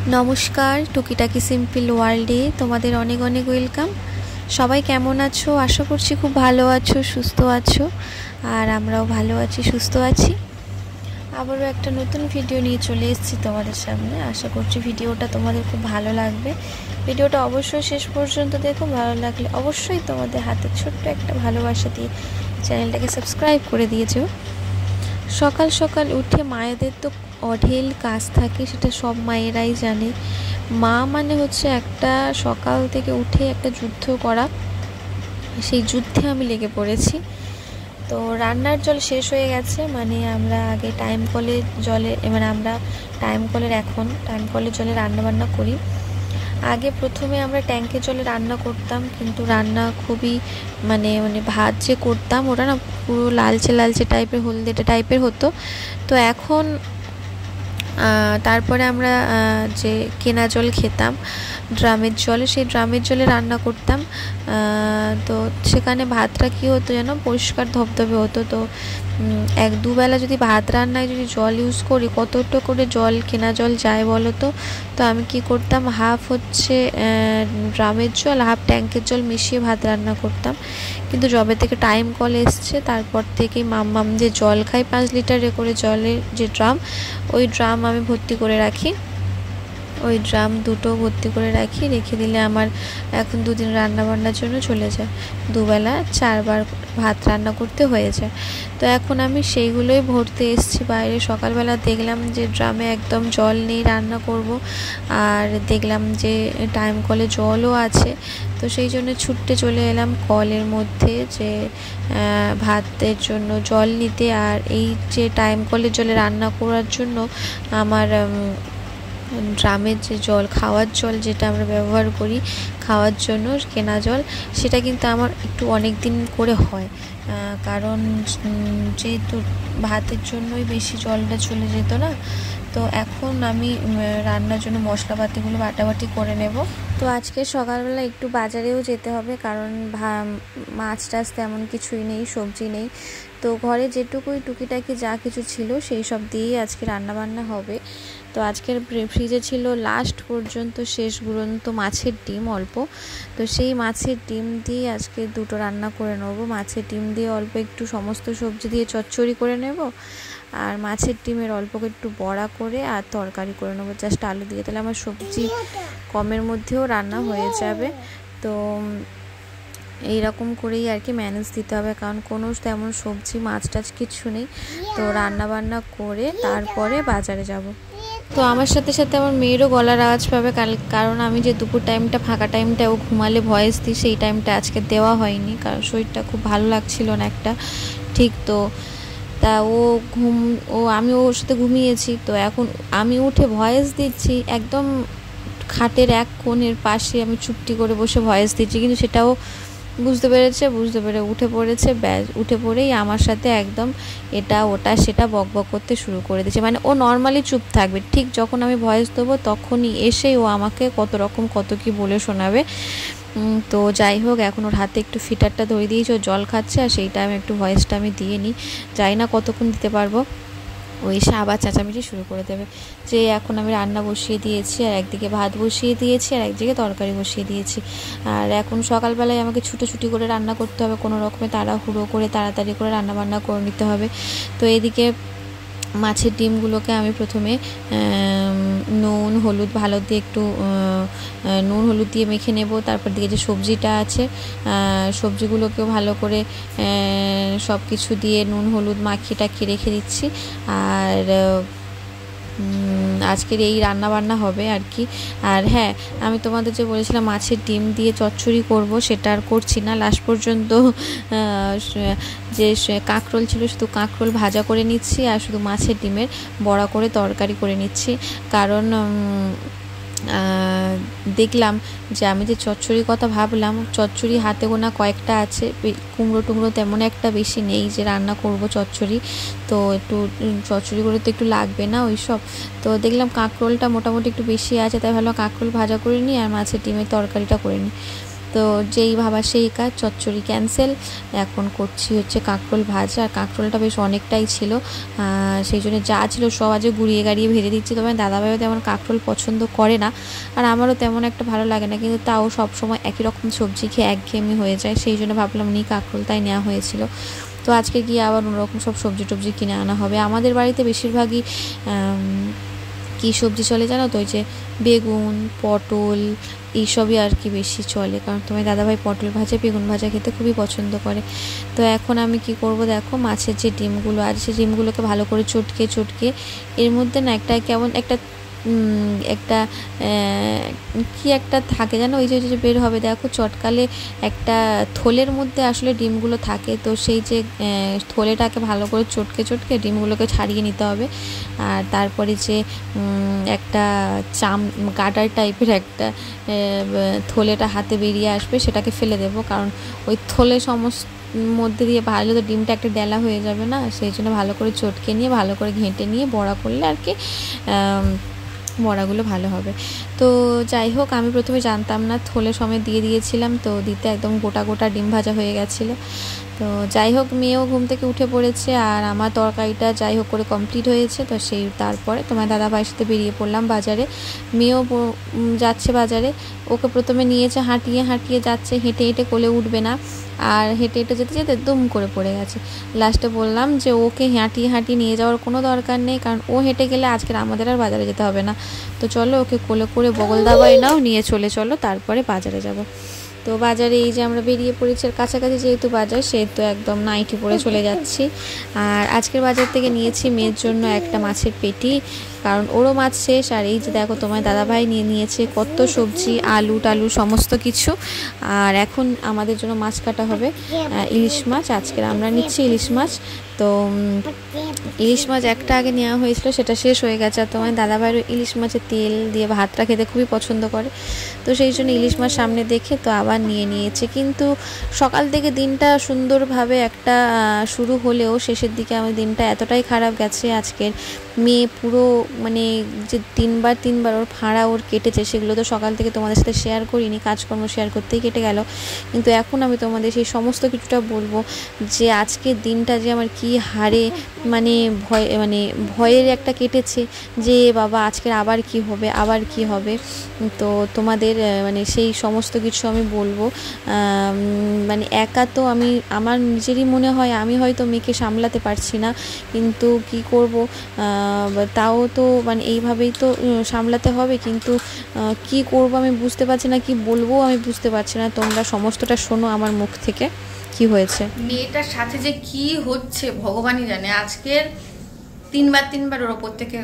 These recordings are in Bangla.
নমস্কার, টুকিটাকি সিম্পল ওয়ার্ল্ডে তোমাদের অনেক অনেক ওয়েলকাম। সবাই কেমন আছো? আশা করছি খুব ভালো আছো, সুস্থ আছো। আর আমরাও ভালো আছি, সুস্থ আছি। আবারও একটা নতুন ভিডিও নিয়ে চলে এসেছি তোমাদের সামনে। আশা করছি ভিডিওটা তোমাদের খুব ভালো লাগবে। ভিডিওটা অবশ্যই শেষ পর্যন্ত দেখো। ভালো লাগলে অবশ্যই তোমাদের হাতে ছোট্ট একটা ভালোবাসা দিয়ে চ্যানেলটাকে সাবস্ক্রাইব করে দিয়েছো। সকাল সকাল উঠে মায়েদের তো অঢেল কাজ থাকে, সেটা সব মায়েরাই জানে। মা মানে হচ্ছে একটা সকাল থেকে উঠে একটা যুদ্ধ করা, সেই যুদ্ধে আমি লেগে পড়েছি। তো রান্নার জল শেষ হয়ে গেছে, মানে আমরা আগে টাইম কলের জলে, মানে আমরা টাইম কলের জলে রান্নাবান্না করি। আগে প্রথমে আমরা ট্যাঙ্কের জলে রান্না করতাম, কিন্তু রান্না খুবই মানে ভাত যে করতাম ওটা না পুরো লালচে লালচে টাইপের, হলদেটে টাইপের হতো। তো এখন তারপরে আমরা যে কেনা জল খেতাম ড্রামের জলে, সেই ড্রামের জলে রান্না করতাম। তো সেখানে ভাতটা কী হতো যেন, পরিষ্কার ধবধবে হতো। তো এক দুবেলা যদি ভাত রান্নায় যদি জল ইউজ করি, কতটা করে জল কেনা জল যায় বলো তো। তো আমি কি করতাম, হাফ হচ্ছে ড্রামের জল, হাফ ট্যাঙ্কের জল মিশিয়ে ভাত রান্না করতাম। কিন্তু যবে থেকে টাইম কল এসছে তারপর থেকেই মাম্মাম যে জল খাই 5 লিটারে করে জলের যে ড্রাম, ওই ড্রাম আমি ভর্তি করে রাখি। ওই ড্রাম দুটো ভর্তি করে রেখে দিলে আমার এখন 2 দিন রান্নাবান্নার জন্য চলে যায়। দুবেলা 4 বার ভাত রান্না করতে হয়ে যায়। তো এখন আমি সেইগুলোই ভরতে এসেছি বাইরে। সকালবেলা দেখলাম যে ড্রামে একদম জল নেই, রান্না করব। আর দেখলাম যে টাইম কলে জলও আছে। তো সেই জন্য ছুটতে চলে এলাম কলের মধ্যে যে ভাতের জন্য জল নিতে। আর এই যে টাইম কলের জলে রান্না করার জন্য আমার ড্রামের যে জল, খাওয়ার জল যেটা আমরা ব্যবহার করি খাওয়ার জন্য, কেনা জল, সেটা কিন্তু আমার একটু অনেক দিন করে হয়। কারণ যেহেতু ভাতের জন্যই বেশি জলটা চলে যেত না। তো এখন আমি রান্নার জন্য মশলাপাতিগুলো বাটাবাটি করে নেব। তো আজকে সকালবেলা একটু বাজারেও যেতে হবে, কারণ মাছ টাছ তেমন কিছুই নেই, সবজি নেই। তো ঘরে যেটুকুই টুকিটাকি যা কিছু ছিল সেই সব দিয়েই আজকে রান্নাবান্না হবে। তো আজকের ফ্রিজে ছিল লাস্ট পর্যন্ত শেষ গুঁড়ন্ত মাছের ডিম অল্প। তো সেই মাছের ডিম দিয়ে আজকে দুটো রান্না করে নেবো। মাছের ডিম দিয়ে অল্প একটু সমস্ত সবজি দিয়ে চচ্চড়ি করে নেব, আর মাছের ডিমের অল্প একটু বড়া করে আর তরকারি করে নেবো জাস্ট আলু দিয়ে। তাহলে আমার সবজি কমের মধ্যেও রান্না হয়ে যাবে। তো এইরকম করেই আর কি ম্যানেজ দিতে হবে, কারণ কোনো তেমন সবজি মাছ টাছ কিছু নেই। তো রান্না বান্না করে তারপরে বাজারে যাব। তো আমার সাথে সাথে আমার মেয়েরও গলার আওয়াজ পাবে, কারণ আমি যে দুপুর টাইমটা ফাঁকা টাইমটা ও ঘুমালে ভয়েস দিই, সেই টাইমটা আজকে দেওয়া হয়নি, কারণ শরীরটা খুব ভালো লাগছিল না একটা ঠিক। তো তা আমি ওর সাথে ঘুমিয়েছি। তো এখন আমি উঠে ভয়েস দিচ্ছি, একদম খাটের এক কোণের পাশে আমি চুপটি করে বসে ভয়েস দিচ্ছি, কিন্তু সেটাও বুঝতে পেরে উঠে পড়েছে। ব্যাস, উঠে পড়েই আমার সাথে একদম এটা ওটা সেটা বকবক করতে শুরু করে দিয়েছে। মানে ও নর্মালি চুপ থাকবে, ঠিক যখন আমি ভয়েস দেবো তখনই এসেই ও আমাকে কত রকম কত কি বলে শোনাবে। তো যাই হোক, এখন ওর হাতে একটু ফিটারটা ধরে দিয়েছি, ও জল খাচ্ছে, আর সেই টাইমে একটু ভয়েসটা আমি দিয়ে নিই। জানি না কতক্ষণ দিতে পারবো, ওই এসে আবার চেঁচামেচি শুরু করে দেবে। যে এখন আমি রান্না বসিয়ে দিয়েছি, আর একদিকে ভাত বসিয়ে দিয়েছি, আর একদিকে তরকারি বসিয়ে দিয়েছি। আর এখন সকালবেলায় আমাকে ছুটোছুটি করে রান্না করতে হবে, কোনো রকমে তাড়াহুড়ো করে তাড়াতাড়ি করে রান্নাবান্না করে নিতে হবে। তো এদিকে মাছের ডিমগুলোকে আমি প্রথমে নুন হলুদ ভালো দিয়ে একটু নুন হলুদ দিয়ে মেখে নেব। তারপর দিকে যে সবজিটা আছে, সবজিগুলোকেও ভালো করে সব কিছু দিয়ে নুন হলুদ মাখিয়ে টাখিয়ে রেখে দিচ্ছি। আর আজকের এই রান্না বান্না হবে আর কি। আর হ্যাঁ, আমি তোমাদের যে বলেছিলাম মাছের ডিম দিয়ে চচ্চড়ি করব, সেটা আর করছি না। লাস্ট পর্যন্ত যে কাঁকরোল ছিল, শুধু কাঁকরোল ভাজা করে নিচ্ছি, আর শুধু মাছের ডিমের বড়া করে তরকারি করে নিচ্ছি। কারণ দেখলাম যে আমি যে চচ্চড়ির কথা ভাবলাম, চচ্চড়ি হাতে গোনা কয়েকটা আছে, কুমড়ো টুমড়ো তেমন একটা বেশি নেই যে রান্না করব চচ্চড়ি। তো একটু চচ্চড়ি করে তো একটু লাগবে না ওই সব। তো দেখলাম কাঁকরোলটা মোটামুটি একটু বেশি আছে, তাই ভাবলাম কাঁকরোল ভাজা করে নিই আর মাছের ডিমের তরকারিটা করে নিই। তো যেই ভাবা সেই কাজ, চচ্চড়ি ক্যান্সেল। এখন করছি হচ্ছে কাঁকরোল ভাজা। আর কাঁকরোলটা বেশ অনেকটাই ছিল, সেই জন্য যা ছিল সব আজকে গুঁড়িয়ে গাড়িয়ে ভেজে দিচ্ছি। তবে দাদাভাইও তেমন কাঁকরোল পছন্দ করে না, আর আমারও তেমন একটা ভালো লাগে না, কিন্তু তাও সবসময় একই রকম সবজি খেয়ে একঘেয়েমি হয়ে যায়, সেই জন্য ভাবলাম নিই কাঁকরোল, তাই নেওয়া হয়েছিল। তো আজকে গিয়ে আবার অন্যরকম সব সবজি টবজি কিনে আনা হবে। আমাদের বাড়িতে বেশিরভাগই কী সবজি চলে জানো তো, ওই যে বেগুন, পটল, এইসবই আর কি বেশি চলে, কারণ তোমার দাদাভাই পটল ভাজা, বেগুন ভাজা খেতে খুবই পছন্দ করে। তো এখন আমি কি করব দেখো, মাছের যে ডিমগুলো আছে সেই ডিমগুলোকে ভালো করে চটকে এর মধ্যে না একটা কেমন একটা কি একটা থাকে জানো, ওই যে বের হবে দেখো চটকালে একটা থলের মধ্যে আসলে ডিমগুলো থাকে। তো সেই যে থলেটাকে ভালো করে চটকে ডিমগুলোকে ছাড়িয়ে নিতে হবে। আর তারপরে যে একটা গাডার টাইপের একটা থলেটা হাতে বেরিয়ে আসবে, সেটাকে ফেলে দেব, কারণ ওই থলে সমস্ত মধ্যে দিয়ে ভালো তো ডিমটা একটা ডেলা হয়ে যাবে না, সেই জন্য ভালো করে চটকে নিয়ে ভালো করে ঘেঁটে নিয়ে বড়া করলে আর কি বড়াগুলো ভালো হবে। তো যাই হোক, আমি প্রথমে জানতাম না, থলে সমেত দিয়ে দিয়েছিলাম, তো দিতে একদম গোটা গোটা ডিম ভাজা হয়ে গেছিলো। তো যাই হোক, মেয়েও ঘুম থেকে উঠে পড়েছে, আর আমার তরকারিটা যাই হোক করে কমপ্লিট হয়েছে। তো সেই তারপরে তোমার দাদাভাইয়ের সাথে বেরিয়ে পড়লাম বাজারে। মেয়েও যাচ্ছে বাজারে, ওকে প্রথমে নিয়েছে হাঁটিয়ে যাচ্ছে, হেঁটে কোলে উঠবে না, আর হেঁটে যেতে দুম করে পড়ে গেছে। লাস্টে বললাম যে ওকে হাঁটিয়ে নিয়ে যাওয়ার কোনো দরকার নেই, কারণ ও হেঁটে গেলে আজকের আমাদের আর বাজারে যেতে হবে না। তো চলো ওকে কোলে করে বগল দাবাই নাও, নিয়ে চলো তারপরে বাজারে যাব। তো বাজারে এই যে আমরা বেরিয়ে পড়েছি, আর কাছাকাছি যেহেতু বাজার, সেহেতু একদম নাইটি পরে চলে যাচ্ছি। আর আজকের বাজার থেকে নিয়েছি মেয়ের জন্য একটা মাছের পেটি, কারণ ওরও মাছ শেষ। আর এই যে দেখো তোমার দাদাভাই নিয়েছে কত সবজি, আলু টালু সমস্ত কিছু। আর এখন আমাদের জন্য মাছ কাটা হবে, ইলিশ মাছ। আজকের আমরা নিচ্ছি ইলিশ মাছ। তো ইলিশ মাছ একটা আগে নেওয়া হয়েছিল, সেটা শেষ হয়ে গেছে। আর তোমার দাদাভাইয়ের ইলিশ মাছের তেল দিয়ে ভাতটা খেতে খুবই পছন্দ করে, তো সেই জন্য ইলিশ মাছ সামনে দেখে তো আবার নিয়েছে। কিন্তু সকাল থেকে দিনটা সুন্দরভাবে একটা শুরু হলেও শেষের দিকে আমার দিনটা এতটাই খারাপ গেছে আজকের। মেয়ে পুরো মানে যে তিনবার ওর ফাঁড়া ওর কেটেছে, সেগুলো তো সকাল থেকে তোমাদের সাথে শেয়ার করিনি, কাজকর্ম শেয়ার করতেই কেটে গেল। কিন্তু এখন আমি তোমাদের সেই সমস্ত কিছুটা বলবো, যে আজকের দিনটা যে আমার কি হারে মানে ভয়ের একটা কেটেছে, যে বাবা আজকের আবার কি হবে। তো তোমাদের মানে সেই সমস্ত কিছু আমি বলবো। মানে একা তো আমার নিজেরই মনে হয় আমি হয়তো মেয়েকে সামলাতে পারছি না, কিন্তু কি করব, তাও তো মানে এইভাবেই তো সামলাতে হবে। কিন্তু কি করব আমি বুঝতে পারছি না, কি বলবো আমি বুঝতে পারছি না। তোমরা সমস্তটা শোনো আমার মুখ থেকে কি হয়েছে। মেয়েটার সাথে যে কি হচ্ছে ভগবানই জানে। আজকের তিনবার ওর ওপর থেকে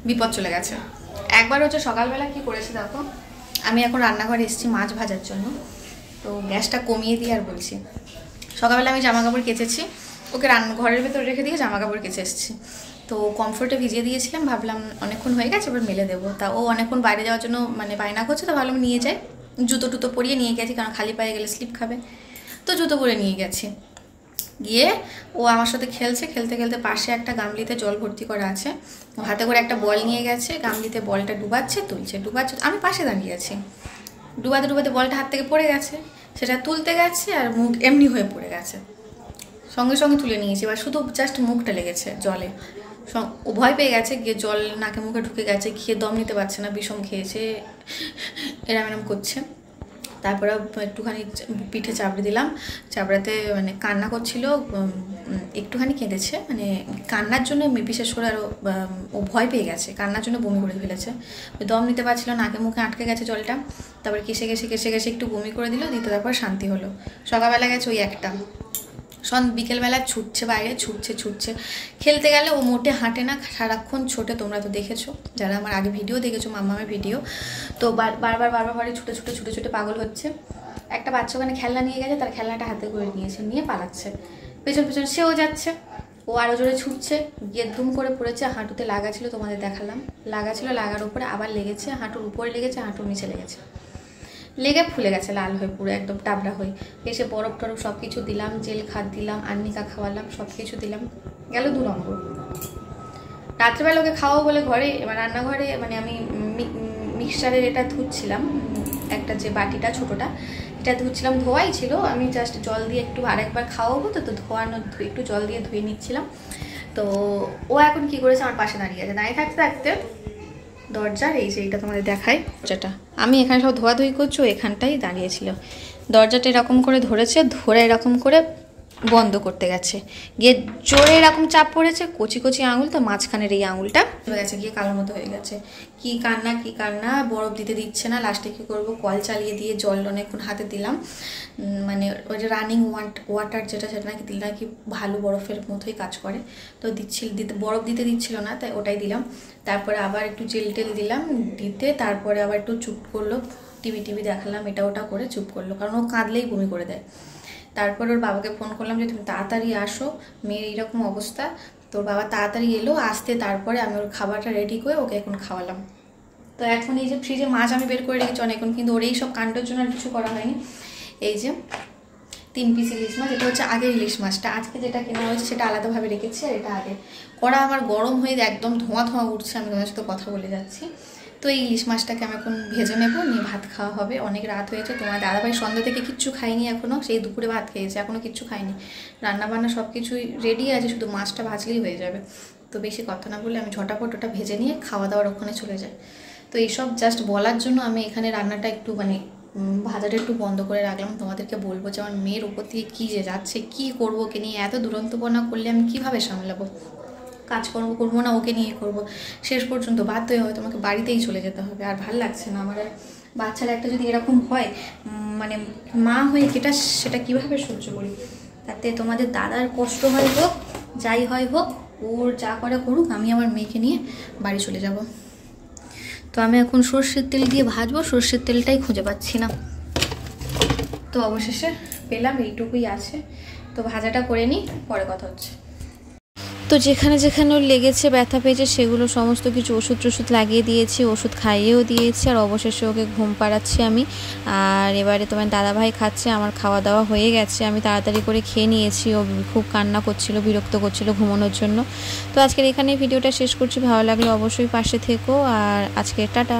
বিপদ চলে গেছে। একবার হচ্ছে সকালবেলা কি করেছে দেখো, আমি এখন রান্নাঘরে এসেছি মাছ ভাজার জন্য, তো গ্যাসটা কমিয়ে দিয়ে আর বলছি, সকালবেলা আমি জামা কাপড় কেচেছি, ওকে ঘরের ভেতর রেখে দিয়ে জামা কাপড় কেচে এসেছি। তো কমফোর্টে ভিজিয়ে দিয়েছিলাম, ভাবলাম অনেকক্ষণ হয়ে গেছে এবার মেলে দেবো। তা ও অনেকক্ষণ বাইরে যাওয়ার জন্য মানে বায়না করছে, তো ভাবলাম নিয়ে যাই। জুতো টুতো পরিয়ে নিয়ে গেছি, কারণ খালি পায়ে গেলে স্লিপ খাবে, তো জুতো পরে নিয়ে গেছি। গিয়ে ও আমার সাথে খেলতে পাশে একটা গামলিতে জল ভর্তি করা আছে, ও হাতে করে একটা বল নিয়ে গেছে, গামলিতে বলটা ডুবাচ্ছে আমি পাশে দাঁড়িয়ে আছি। ডুবাতে বলটা হাত থেকে পড়ে গেছে, সেটা তুলতে গেছে আর মুখ এমনি হয়ে পড়ে গেছে, সঙ্গে সঙ্গে তুলে নিয়েছি। এবার শুধু জাস্ট মুখটা লেগেছে জলে, ও ভয় পেয়ে গেছে, গিয়ে জল নাকে মুখে ঢুকে গেছে, খেয়ে দম নিতে পারছে না, বিষম খেয়েছে, এরম করছে। তারপরে একটুখানি পিঠে চাপড়ে দিলাম, চাপড়াতে মানে কান্না করছিল, একটুখানি কেঁদেছে, মানে কান্নার জন্য বিশেষ করে আরও ও ভয় পেয়ে গেছে, কান্নার জন্য বমি করে ফেলেছে, দম নিতে পারছিল, নাকে মুখে আটকে গেছে জলটা। তারপরে কেসে গেছে একটু বমি করে দিল, দিতে তারপর শান্তি হলো। সকালবেলা গেছে ওই একটা, বিকেলবেলা ছুটছে বাইরে, ছুটছে খেলতে গেলে ও মোটে হাঁটে না, সারাক্ষণ ছোটে। তোমরা তো দেখেছো, যারা আমার আগে ভিডিও দেখেছো মাম্মামের ভিডিও, তো বারবার বাড়ি ছুটে পাগল হচ্ছে। একটা বাচ্চা ওখানে খেলনা নিয়ে গেছে, তার খেলনাটা হাতে করে নিয়ে পালাচ্ছে, পেছন সেও যাচ্ছে, ও আরও জোরে ছুটছে, গিয়ে দুম করে পড়েছে, হাঁটুতে লাগা ছিল, তোমাদের দেখালাম, লাগা ছিল, লাগার উপরে আবার লেগেছে, হাঁটুর উপরে লেগেছে, হাঁটুর নিচে লেগেছে, লেগে ফুলে গেছে লাল হয়ে পুরো একদম টাবড়া হয়ে। এসে বরফ টরফ সব কিছু দিলাম, জেল খাট দিলাম, আর্নিকা খাওয়ালাম, সব কিছু দিলাম, গেল 2 নম্বর। রাত্রেবেলা ওকে খাওয়াবো বলে ঘরে, এবার রান্নাঘরে মানে আমি মিক্সচারের এটা ধুচ্ছিলাম, একটা যে বাটিটা ছোটোটা এটা ধুচ্ছিলাম, ধোয়াই ছিল, আমি জাস্ট জল দিয়ে একটু আরেকবার খাওয়াবো তো ধোয়ানো একটু জল দিয়ে ধুয়ে নিচ্ছিলাম। তো ও এখন কি করেছে, আমার পাশে দাঁড়িয়ে আছে, দাঁড়িয়ে থাকতে থাকতে দরজার এই যে এইটা তোমাদের দেখাই, দরজাটা আমি এখানে সব ধোয়াধুয়ি করছি, ও এখানটাই দাঁড়িয়েছিল, দরজাটা এরকম করে ধরেছে, ধরে এরকম করে বন্ধ করতে গেছে, গিয়ে জোরে এরকম চাপ পড়েছে, কচি কচি আঙুল তো মাঝখানের এই আঙুলটা হয়ে গেছে, গিয়ে কালো মতো হয়ে গেছে। কি কান্না, বরফ দিতে দিচ্ছে না, লাস্টে কি করব, কল চালিয়ে দিয়ে জল অনেকক্ষণ হাতে দিলাম, মানে ওই যে রানিং ওয়াটার যেটা সেটা নাকি দিলে নাকি ভালো বরফের মতোই কাজ করে, তো বরফ দিতে দিচ্ছিল না, তাই ওটাই দিলাম। তারপরে আবার একটু জেল টেল দিলাম দিতে, তারপরে আবার একটু চুপ করলো, টিভি দেখালাম, এটা ওটা করে চুপ করলো, কারণ ও কাঁদলেই বমি করে দেয়। তারপর ওর বাবাকে ফোন করলাম যে তুমি তাড়াতাড়ি আসো, মেয়ের এইরকম অবস্থা। তোর বাবা তাড়াতাড়ি এলো, আসতে তারপরে আমি ওর খাবারটা রেডি করে ওকে এখন খাওয়ালাম। তো এখন এই যে ফ্রিজে মাছ আমি বের করে রেখেছি অনেকক্ষণ, কিন্তু ওর এই সব কাণ্ডের জন্য আর কিছু করা হয়নি। এই যে 3 পিস ইলিশ মাছ, এটা হচ্ছে আগের ইলিশ মাছটা, আজকে যেটা কেনা হয়েছে সেটা আলাদাভাবে রেখেছি, আর এটা আগে। কড়া আমার গরম হয়ে একদম ধোঁয়া উঠছে, আমি তোমার সাথে কথা বলে যাচ্ছি। তো এই ইলিশ মাছটাকে আমি এখন ভেজে নেবো, নিয়ে ভাত খাওয়া হবে, অনেক রাত হয়েছে। তোমার দাদাভাই সন্ধ্যা থেকে কিচ্ছু খাইনি এখনও, সেই দুপুরে ভাত খেয়েছে, এখনও কিচ্ছু খাইনি, রান্নাবান্না সব কিছুই রেডি আছে, শুধু মাছটা ভাজলেই হয়ে যাবে। তো বেশি কথা না বলে আমি ঝটাপট ওটা ভেজে নিয়ে খাওয়া দাওয়ার ওখানে চলে যাই। তো এইসব জাস্ট বলার জন্য আমি এখানে রান্নাটা একটু মানে ভাজাটা একটু বন্ধ করে রাখলাম, তোমাদেরকে বলবো যে আমার মেয়ের উপর থেকে কী যে যাচ্ছে, কী করবো ওকে নিয়ে, এত দুরন্তপনা করলে আমি কীভাবে সামলাবো, কাজকর্ম করবো না, ওকে নিয়ে করবো, শেষ পর্যন্ত বাধ্য হয়ে হয়তো আমাকে বাড়িতেই চলে যেতে হবে, আর ভাল লাগছে না আমার। আর বাচ্চারা একটা যদি এরকম হয়, মানে মা হয়ে সেটা কীভাবে সহ্য করি, তাতে তোমাদের দাদার কষ্ট হয় হোক, যাই হয় হোক, ওর যা করে করুক, আমি আমার মেয়েকে নিয়ে বাড়ি চলে যাব। তো আমি এখন সর্ষের তেল দিয়ে ভাজবো, সর্ষের তেলটাই খুঁজে পাচ্ছি না, তো অবশেষে পেলাম, এইটুকুই আছে। তো ভাজাটা করে নিই, পরে কথা হচ্ছে। তো যেখানে যেখানে ওর লেগেছে, ব্যথা পেয়েছে, সেগুলো সমস্ত কিছু ওষুধ লাগিয়ে দিয়েছি, ওষুধ খাইয়েও দিয়েছি, আর অবশেষে ওকে ঘুম পাড়াচ্ছি আমি। আর এবারে তোমার দাদাভাই খাচ্ছে, আমার খাওয়া দাওয়া হয়ে গেছে, আমি তাড়াতাড়ি করে খেয়ে নিয়েছি। ও খুব কান্না করছিল, বিরক্ত করছিল ঘুমানোর জন্য। তো আজকের এখানে ভিডিওটা শেষ করছি, ভালো লাগলে অবশ্যই পাশে থেকো, আর আজকে টাটা।